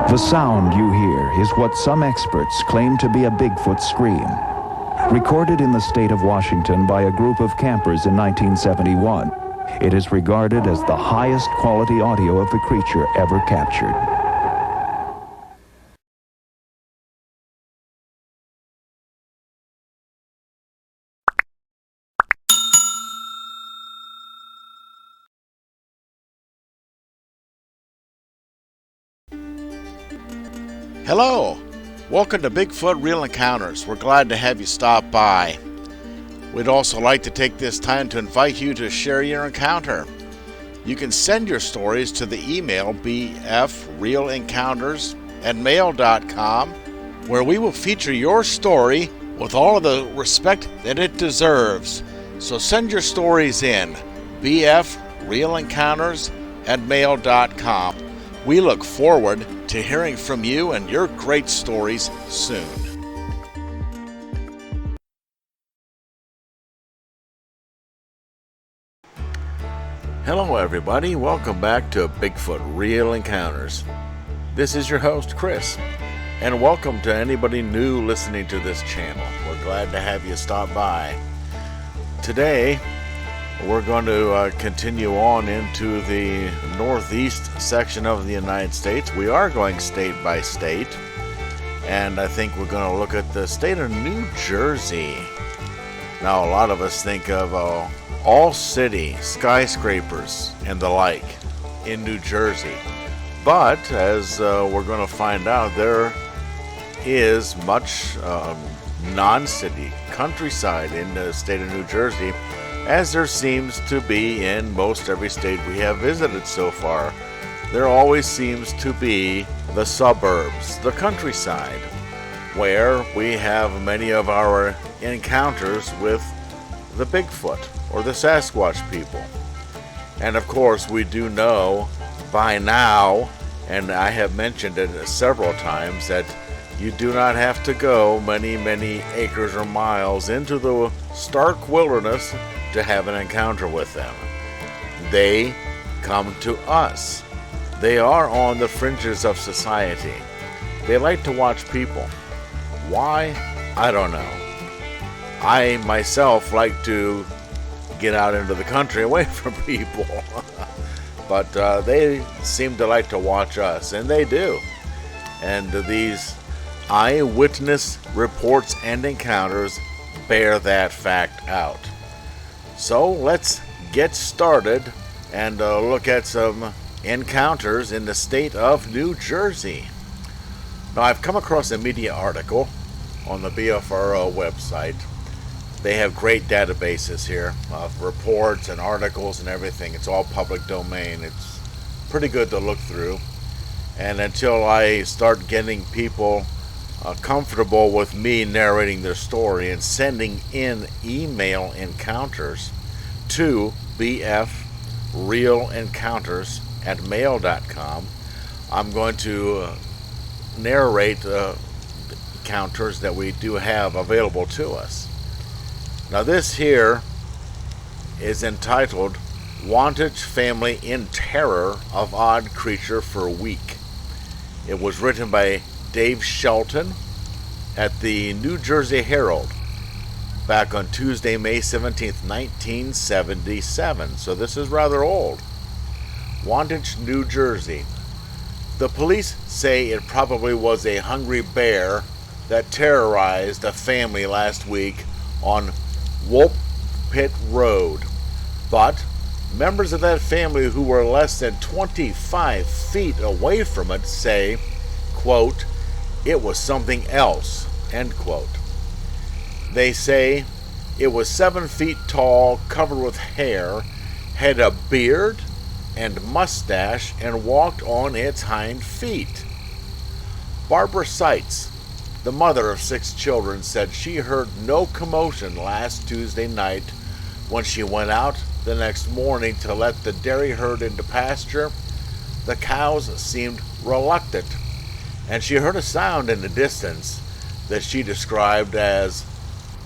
The sound you hear is what some experts claim to be a Bigfoot scream. Recorded in the state of Washington by a group of campers in 1971, it is regarded as the highest quality audio of the creature ever captured. Hello! Welcome to Bigfoot Real Encounters. We're glad to have you stop by. We'd also like to take this time to invite you to share your encounter. You can send your stories to the email bfrealencounters@mail.com, where we will feature your story with all of the respect that it deserves. So send your stories in, bfrealencounters@mail.com. We look forward to hearing from you and your great stories soon. Hello everybody, welcome back to Bigfoot Real Encounters. This is your host Chris, and welcome to anybody new listening to this channel. We're glad to have you stop by. Today we're going to continue on into the northeast section of the United States. We are going state by state, and I think we're going to look at the state of New Jersey. Now, a lot of us think of all city, skyscrapers, and the like in New Jersey. But, as we're going to find out, there is much non-city countryside in the state of New Jersey, as there seems to be in most every state we have visited so far. There always seems to be the suburbs, the countryside, where we have many of our encounters with the Bigfoot or the Sasquatch people. And of course, we do know by now, and I have mentioned it several times, that you do not have to go many acres or miles into the stark wilderness to have an encounter with them. They come to us. They are on the fringes of society. They like to watch people. Why? I don't know. I myself like to get out into the country away from people. But they seem to like to watch us, and they do. And these eyewitness reports and encounters bear that fact out. So let's get started and look at some encounters in the state of New Jersey. Now, I've come across a media article on the BFRO website. They have great databases here of reports and articles and everything. It's all public domain. It's pretty good to look through. And until I start getting people comfortable with me narrating their story and sending in email encounters to bfrealencounters@mail.com, I'm going to narrate encounters that we do have available to us. Now, this here is entitled "Wantage Family in Terror of Odd Creature for a Week." It was written by Dave Shelton at the New Jersey Herald back on Tuesday, May 17th, 1977. So this is rather old. Wantage, New Jersey. The police say it probably was a hungry bear that terrorized a family last week on Wolf Pit Road. But members of that family who were less than 25 feet away from it say, quote, "It was something else," end quote. They say it was 7 feet tall, covered with hair, had a beard and mustache, and walked on its hind feet. Barbara Seitz, the mother of 6 children, said she heard no commotion last Tuesday night when she went out the next morning to let the dairy herd into pasture. The cows seemed reluctant, and she heard a sound in the distance that she described as,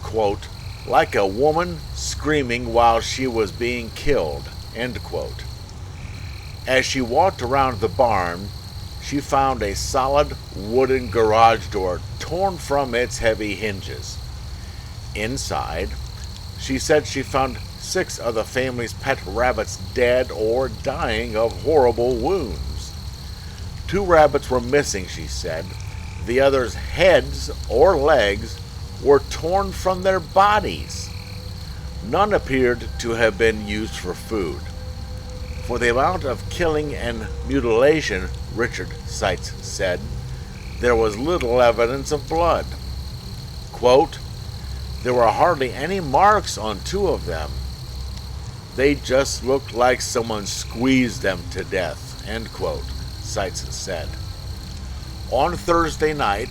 quote, "like a woman screaming while she was being killed," end quote. As she walked around the barn, she she found a solid wooden garage door torn from its heavy hinges. Inside, she said she found 6 of the family's pet rabbits dead or dying of horrible wounds. 2 rabbits were missing, she said. The others' heads or legs were torn from their bodies. None appeared to have been used for food. For the amount of killing and mutilation, Richard Seitz said, there was little evidence of blood. Quote, there were hardly any marks on 2 of them. They just looked like someone squeezed them to death, end quote, Seitz said. On Thursday night,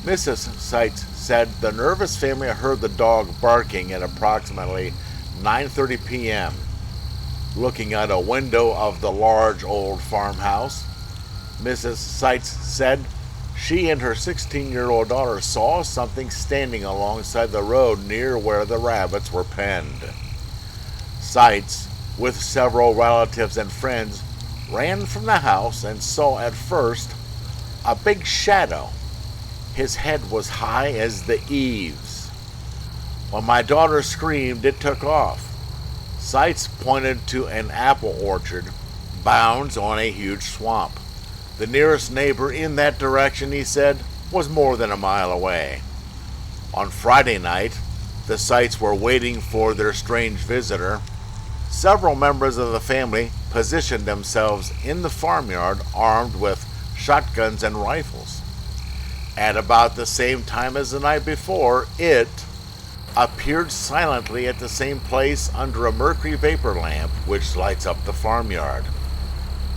Mrs. Seitz said the nervous family heard the dog barking at approximately 9:30 p.m. Looking out a window of the large old farmhouse, Mrs. Seitz said she and her 16-year-old daughter saw something standing alongside the road near where the rabbits were penned. Seitz, with several relatives and friends, ran from the house and saw at first a big shadow. His head was high as the eaves. When my daughter screamed, it took off. Seitz pointed to an apple orchard, bounds on a huge swamp. The nearest neighbor in that direction, he said, was more than a mile away. On Friday night, the Seitz were waiting for their strange visitor. Several members of the family positioned themselves in the farmyard armed with shotguns and rifles. At about the same time as the night before, it appeared silently at the same place under a mercury vapor lamp which lights up the farmyard.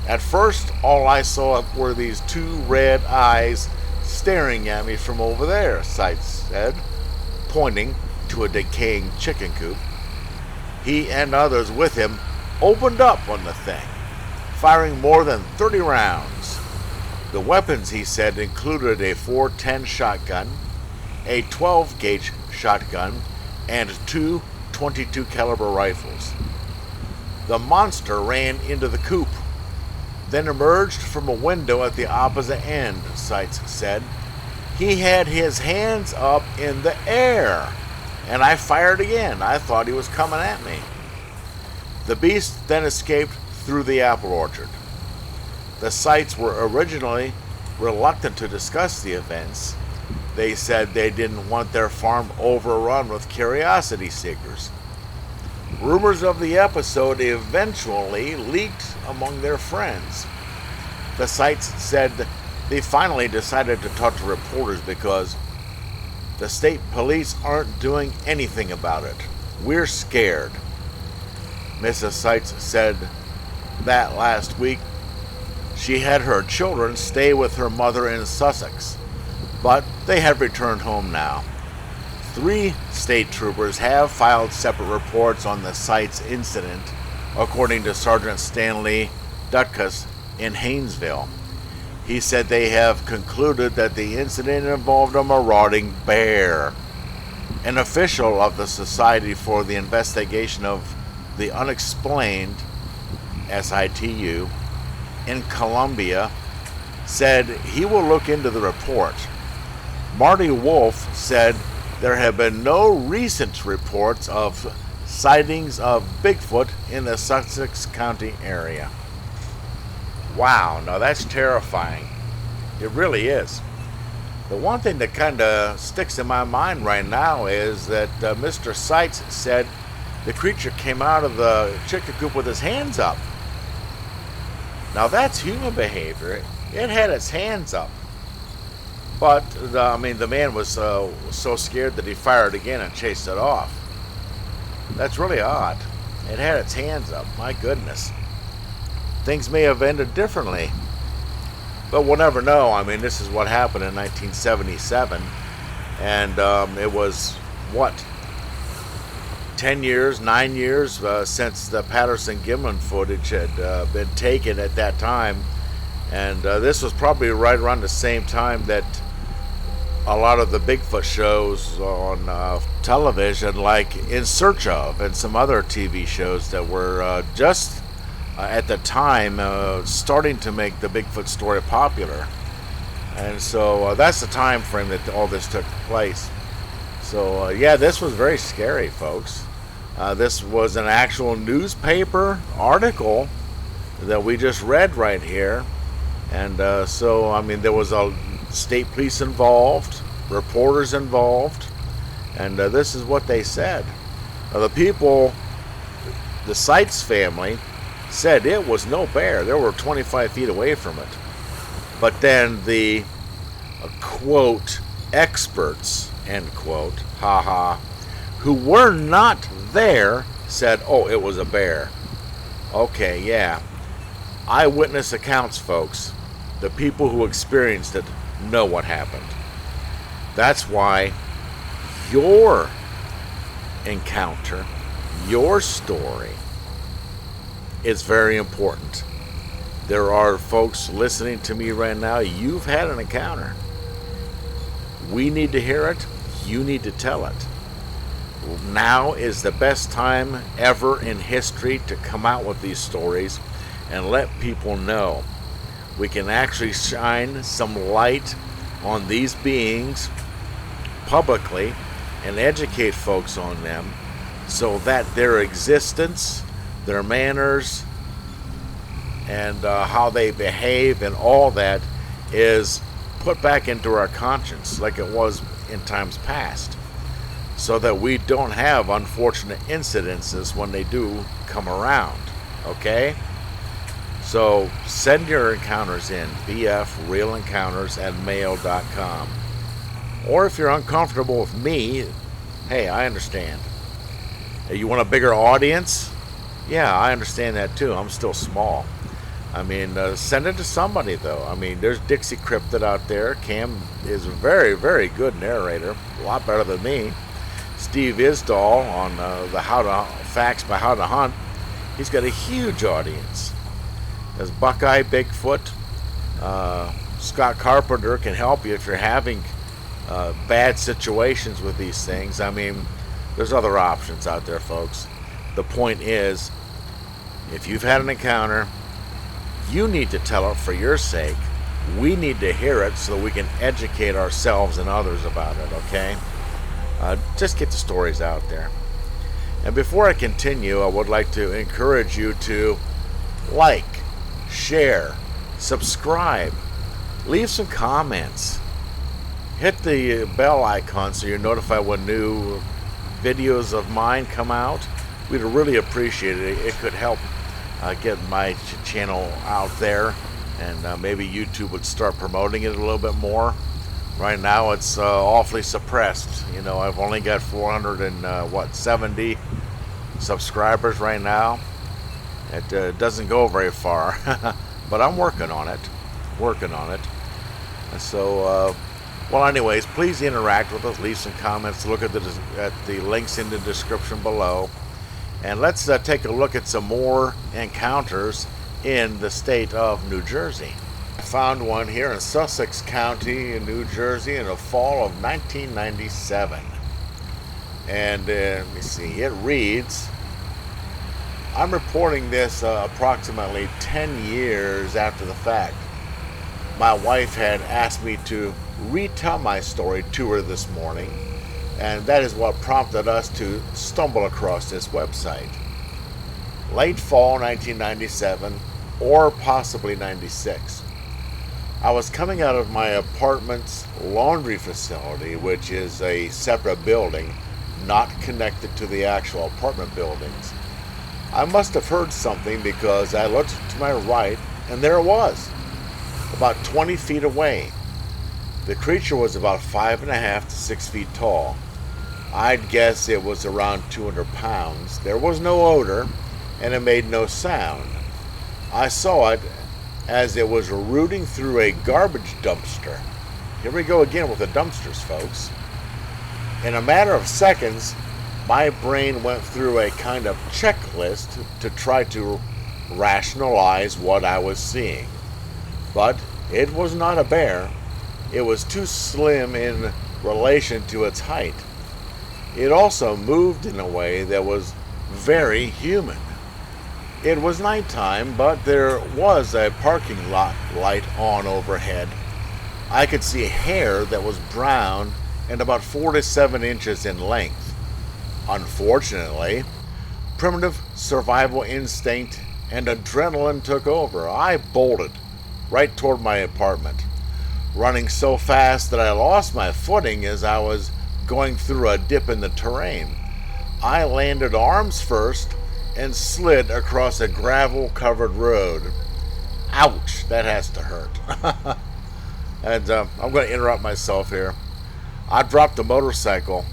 At first, all I saw were these 2 red eyes staring at me from over there, Seitz said, pointing to a decaying chicken coop. He and others with him opened up on the thing, firing more than 30 rounds. The weapons, he said, included a .410 shotgun, a 12-gauge shotgun, and 2 .22 caliber rifles. The monster ran into the coop, then emerged from a window at the opposite end, Seitz said. He had his hands up in the air, and I fired again. I thought he was coming at me. The beast then escaped through the apple orchard. The Seitz were originally reluctant to discuss the events. They said they didn't want their farm overrun with curiosity seekers. Rumors of the episode eventually leaked among their friends. The Seitz said they finally decided to talk to reporters because the state police aren't doing anything about it. We're scared. Mrs. Seitz said that last week she had her children stay with her mother in Sussex, but they have returned home now. 3 state troopers have filed separate reports on the Seitz incident, according to Sergeant Stanley Dutkus in Haynesville. He said they have concluded that the incident involved a marauding bear. An official of the Society for the Investigation of the Unexplained, SITU, in Columbia, said he will look into the report. Marty Wolf said there have been no recent reports of sightings of Bigfoot in the Sussex County area. Wow, now that's terrifying. It really is. The one thing that kind of sticks in my mind right now is that Mr. Seitz said the creature came out of the chicken coop with his hands up. Now that's human behavior. It had its hands up. But, the man was so scared that he fired again and chased it off. That's really odd. It had its hands up. My goodness. Things may have ended differently. But we'll never know. This is what happened in 1977. And it was, 9 years since the Patterson-Gimlin footage had been taken at that time. And this was probably right around the same time that a lot of the Bigfoot shows on television, like In Search Of, and some other TV shows that were just at the time starting to make the Bigfoot story popular. And so that's the time frame that all this took place. So yeah, this was very scary, folks. This was an actual newspaper article that we just read right here. And so, I mean, there was a state police involved, reporters involved, and this is what they said. The people, the Seitz family, said it was no bear. They were 25 feet away from it. But then the, quote, experts, end quote, haha, who were not there said, oh, it was a bear. Okay, yeah. Eyewitness accounts, folks. The people who experienced it know what happened. That's why your encounter, your story, is very important. There are folks listening to me right now. You've had an encounter. We need to hear it. You need to tell it. Now is the best time ever in history to come out with these stories and let people know. We can actually shine some light on these beings publicly and educate folks on them so that their existence, their manners, and how they behave and all that is put back into our conscience like it was in times past, so that we don't have unfortunate incidences when they do come around. Okay? So send your encounters in, bfrealencounters@mail.com. Or if you're uncomfortable with me, hey, I understand. You want a bigger audience? Yeah, I understand that too. I'm still small. I mean, send it to somebody though. I mean, there's Dixie Cryptid out there. Cam is a very, very good narrator. A lot better than me. Steve Isdall on the Facts by How to Hunt. He's got a huge audience. There's Buckeye Bigfoot. Scott Carpenter can help you if you're having bad situations with these things. I mean, there's other options out there, folks. The point is, if you've had an encounter, you need to tell it for your sake. We need to hear it so we can educate ourselves and others about it, okay? Just get the stories out there. And before I continue, I would like to encourage you to like, share, subscribe, leave some comments, hit the bell icon so you're notified when new videos of mine come out. We'd really appreciate it. It could help get my channel out there, and maybe YouTube would start promoting it a little bit more. Right now it's awfully suppressed. You know, I've only got 470 subscribers right now. It doesn't go very far, but I'm working on it. And so, well, anyways, please interact with us. Leave some comments. Look at the links in the description below. And let's take a look at some more encounters in the state of New Jersey. I found one here in Sussex County in New Jersey in the fall of 1997. And let me see, it reads, I'm reporting this approximately 10 years after the fact. My wife had asked me to retell my story to her this morning, and that is what prompted us to stumble across this website. Late fall 1997, or possibly 96. I was coming out of my apartment's laundry facility, which is a separate building, not connected to the actual apartment buildings. I must have heard something because I looked to my right, and there it was, about 20 feet away. The creature was about 5.5 to 6 feet tall. I'd guess it was around 200 pounds. There was no odor, and it made no sound. I saw it as it was rooting through a garbage dumpster. Here we go again with the dumpsters, folks. In a matter of seconds, my brain went through a kind of checklist to try to rationalize what I was seeing. But it was not a bear. It was too slim in relation to its height. It also moved in a way that was very human. It was nighttime, but there was a parking lot light on overhead. I could see hair that was brown and about 4 to 7 inches in length. Unfortunately, primitive survival instinct and adrenaline took over. I bolted right toward my apartment, running so fast that I lost my footing as I was going through a dip in the terrain. I landed arms first and slid across a gravel-covered road. Ouch, that has to hurt. And I'm going to interrupt myself here. I dropped the motorcycle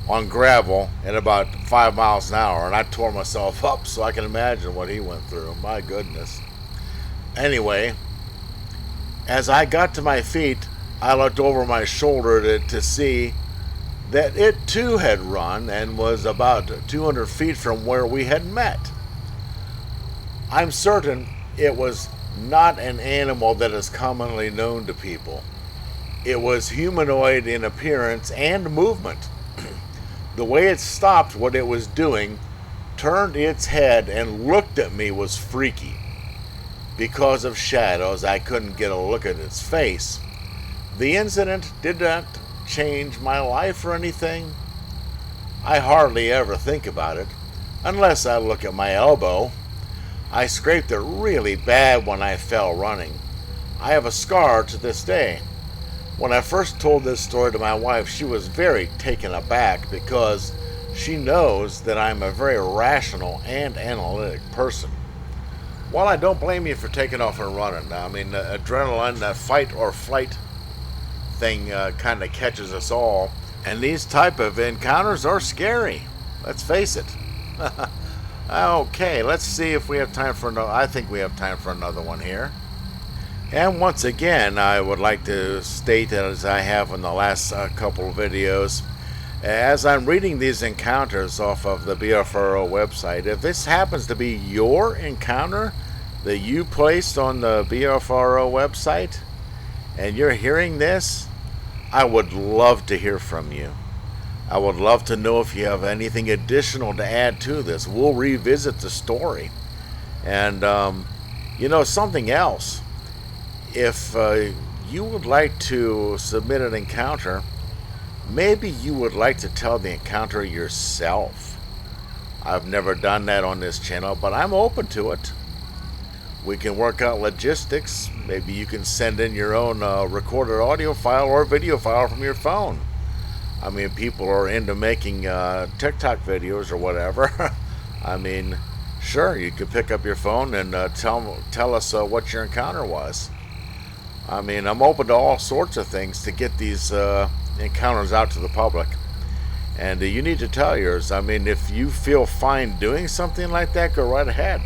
on gravel at about 5 miles an hour, and I tore myself up, so I can imagine what he went through. My goodness. Anyway, as I got to my feet, I looked over my shoulder to see that it too had run and was about 200 feet from where we had met. I'm certain it was not an animal that is commonly known to people. It was humanoid in appearance and movement. The way it stopped what it was doing, turned its head and looked at me was freaky. Because of shadows, I couldn't get a look at its face. The incident did not change my life or anything. I hardly ever think about it, unless I look at my elbow. I scraped it really bad when I fell running. I have a scar to this day. When I first told this story to my wife, she was very taken aback because she knows that I'm a very rational and analytic person. Well, I don't blame you for taking off and running. I mean, adrenaline, that fight or flight thing kind of catches us all. And these type of encounters are scary. Let's face it. Okay, let's see if we have time for another. I think we have time for another one here. And once again, I would like to state, as I have in the last couple of videos, as I'm reading these encounters off of the BFRO website, if this happens to be your encounter that you placed on the BFRO website, and you're hearing this, I would love to hear from you. I would love to know if you have anything additional to add to this. We'll revisit the story. And, something else. If you would like to submit an encounter, maybe you would like to tell the encounter yourself. I've never done that on this channel, but I'm open to it. We can work out logistics. Maybe you can send in your own recorded audio file or video file from your phone. I mean, people are into making TikTok videos or whatever. I mean, sure, you could pick up your phone and tell us what your encounter was. I mean, I'm open to all sorts of things to get these encounters out to the public. And you need to tell yours. I mean, if you feel fine doing something like that, go right ahead.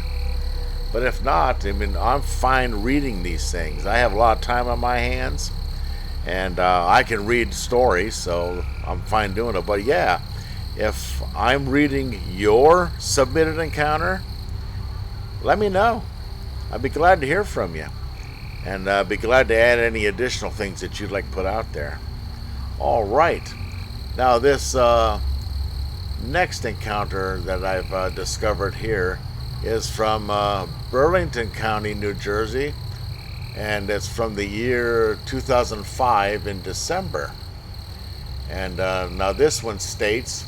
But if not, I mean, I'm fine reading these things. I have a lot of time on my hands, and I can read stories, so I'm fine doing it. But yeah, if I'm reading your submitted encounter, let me know. I'd be glad to hear from you, and be glad to add any additional things that you'd like to put out there. All right. Now this next encounter that I've discovered here is from Burlington County, New Jersey, and it's from the year 2005 in December. And now this one states,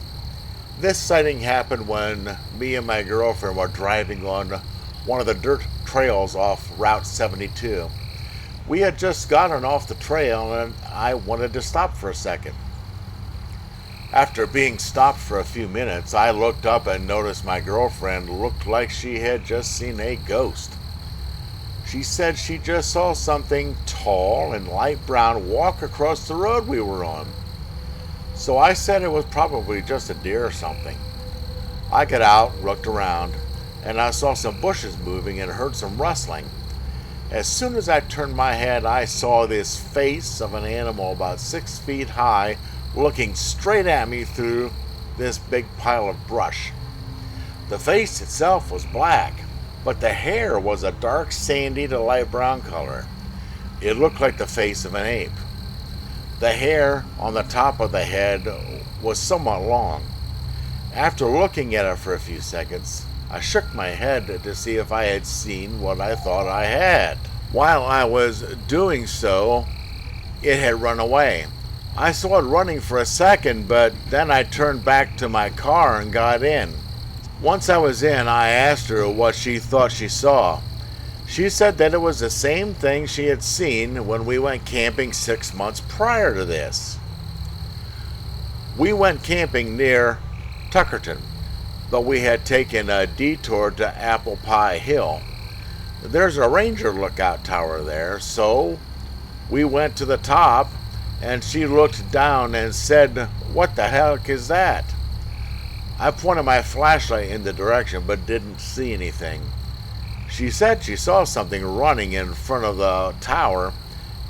this sighting happened when me and my girlfriend were driving on one of the dirt trails off Route 72. We had just gotten off the trail and I wanted to stop for a second. After being stopped for a few minutes, I looked up and noticed my girlfriend looked like she had just seen a ghost. She said she just saw something tall and light brown walk across the road we were on. So I said it was probably just a deer or something. I got out, looked around, and I saw some bushes moving and heard some rustling. As soon as I turned my head, I saw this face of an animal about 6 feet high looking straight at me through this big pile of brush. The face itself was black, but the hair was a dark sandy to light brown color. It looked like the face of an ape. The hair on the top of the head was somewhat long. After looking at it for a few seconds, I shook my head to see if I had seen what I thought I had. While I was doing so, it had run away. I saw it running for a second, but then I turned back to my car and got in. Once I was in, I asked her what she thought she saw. She said that it was the same thing she had seen when we went camping 6 months prior to this. We went camping near Tuckerton, but we had taken a detour to Apple Pie Hill. There's a ranger lookout tower there, so we went to the top, and she looked down and said, "What the heck is that?" I pointed my flashlight in the direction but didn't see anything. She said she saw something running in front of the tower,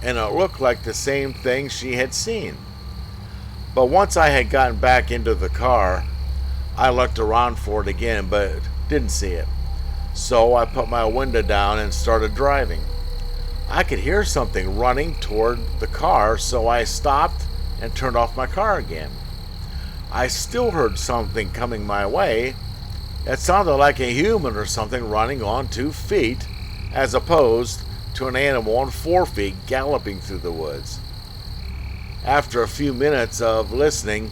and it looked like the same thing she had seen. But once I had gotten back into the car, I looked around for it again but didn't see it. So I put my window down and started driving. I could hear something running toward the car, so I stopped and turned off my car again. I still heard something coming my way. It sounded like a human or something running on 2 feet, as opposed to an animal on 4 feet galloping through the woods. After a few minutes of listening,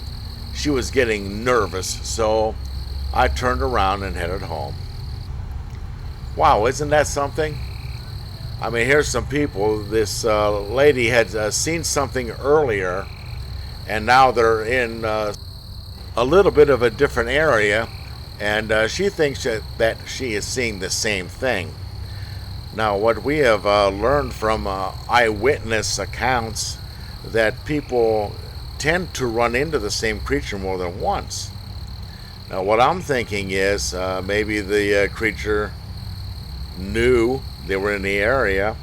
she was getting nervous, so I turned around and headed home. Wow, isn't that something? I mean, here's some people. This lady had seen something earlier, and now they're in a little bit of a different area, and she thinks that she is seeing the same thing. Now, what we have learned from eyewitness accounts, that people tend to run into the same creature more than once. Now, what I'm thinking is maybe the creature knew they were in the area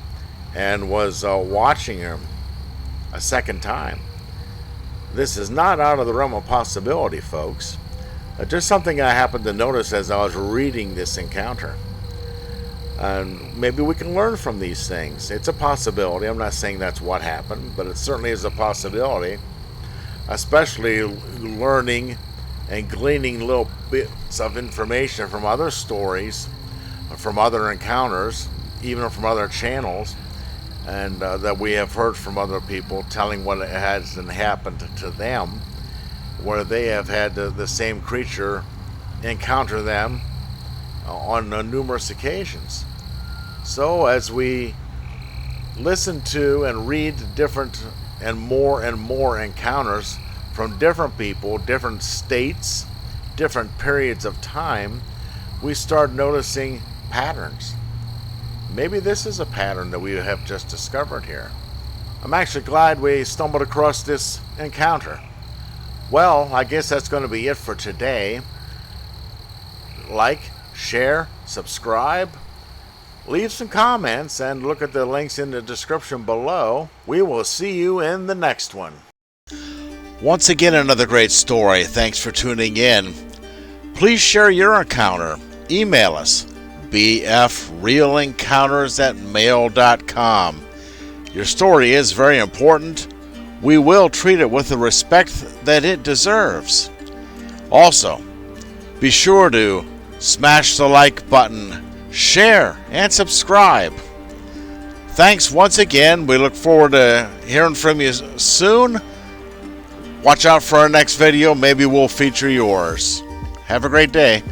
and was watching them a second time. This is not out of the realm of possibility, folks. Just something I happened to notice as I was reading this encounter. And maybe we can learn from these things. It's a possibility. I'm not saying that's what happened, but it certainly is a possibility. Especially learning and gleaning little bits of information from other stories, from other encounters, even from other channels, and that we have heard from other people telling what has happened to them, where they have had the same creature encounter them on numerous occasions. So as we listen to and read different and more encounters from different people, different states, different periods of time, we start noticing patterns. Maybe this is a pattern that we have just discovered here. I'm actually glad we stumbled across this encounter. Well, I guess that's going to be it for today. Like, share, subscribe, leave some comments, and look at the links in the description below. We will see you in the next one. Once again, another great story. Thanks for tuning in. Please share your encounter. Email us, bfrealencounters@mail.com. Your story is very important. We will treat it with the respect that it deserves. Also, be sure to smash the like button, share, and subscribe. Thanks once again. We look forward to hearing from you soon. Watch out for our next video. Maybe we'll feature yours. Have a great day.